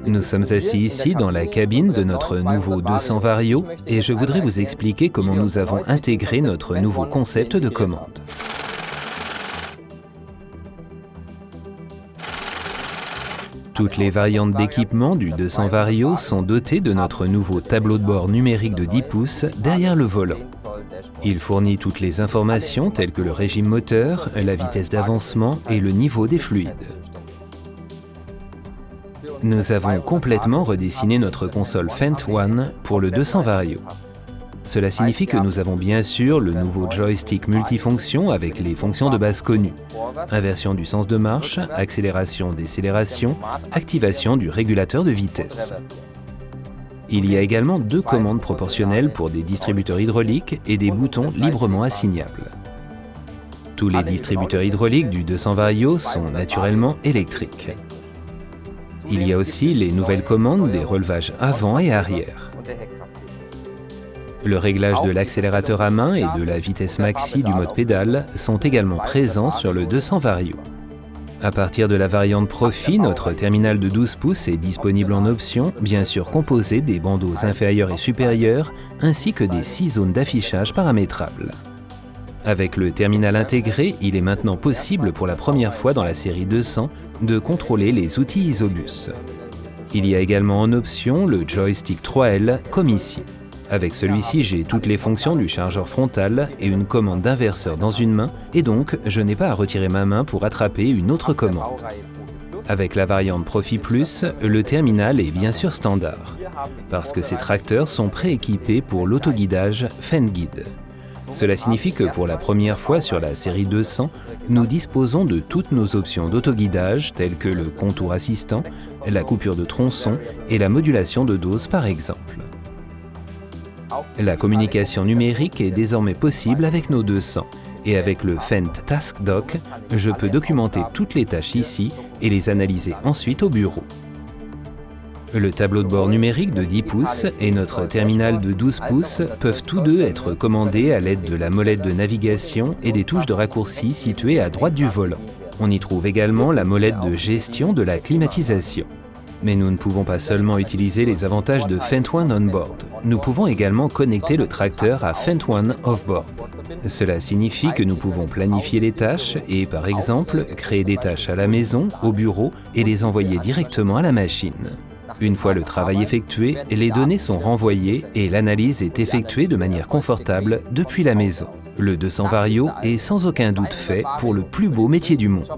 Nous sommes assis ici dans la cabine de notre nouveau 200 Vario et je voudrais vous expliquer comment nous avons intégré notre nouveau concept de commande. Toutes les variantes d'équipement du 200 Vario sont dotées de notre nouveau tableau de bord numérique de 10 pouces derrière le volant. Il fournit toutes les informations telles que le régime moteur, la vitesse d'avancement et le niveau des fluides. Nous avons complètement redessiné notre console Fendt One pour le 200 Vario. Cela signifie que nous avons bien sûr le nouveau joystick multifonction avec les fonctions de base connues. Inversion du sens de marche, accélération, décélération, activation du régulateur de vitesse. Il y a également 2 commandes proportionnelles pour des distributeurs hydrauliques et des boutons librement assignables. Tous les distributeurs hydrauliques du 200 Vario sont naturellement électriques. Il y a aussi les nouvelles commandes des relevages avant et arrière. Le réglage de l'accélérateur à main et de la vitesse maxi du mode pédale sont également présents sur le 200 Vario. À partir de la variante Profi, notre terminal de 12 pouces est disponible en option, bien sûr composé des bandeaux inférieurs et supérieurs, ainsi que des 6 zones d'affichage paramétrables. Avec le terminal intégré, il est maintenant possible pour la première fois dans la série 200 de contrôler les outils Isobus. Il y a également en option le joystick 3L, comme ici. Avec celui-ci, j'ai toutes les fonctions du chargeur frontal et une commande d'inverseur dans une main, et donc je n'ai pas à retirer ma main pour attraper une autre commande. Avec la variante Profi Plus, le terminal est bien sûr standard, parce que ces tracteurs sont prééquipés pour l'autoguidage FendGuide. Cela signifie que pour la première fois sur la série 200, nous disposons de toutes nos options d'autoguidage telles que le contour assistant, la coupure de tronçon et la modulation de dose par exemple. La communication numérique est désormais possible avec nos 200 et avec le Fendt Task Dock, je peux documenter toutes les tâches ici et les analyser ensuite au bureau. Le tableau de bord numérique de 10 pouces et notre terminal de 12 pouces peuvent tous deux être commandés à l'aide de la molette de navigation et des touches de raccourci situées à droite du volant. On y trouve également la molette de gestion de la climatisation. Mais nous ne pouvons pas seulement utiliser les avantages de Fendt One On-Board. Nous pouvons également connecter le tracteur à Fendt One Off-Board. Cela signifie que nous pouvons planifier les tâches et, par exemple, créer des tâches à la maison, au bureau et les envoyer directement à la machine. Une fois le travail effectué, les données sont renvoyées et l'analyse est effectuée de manière confortable depuis la maison. Le 200 Vario est sans aucun doute fait pour le plus beau métier du monde.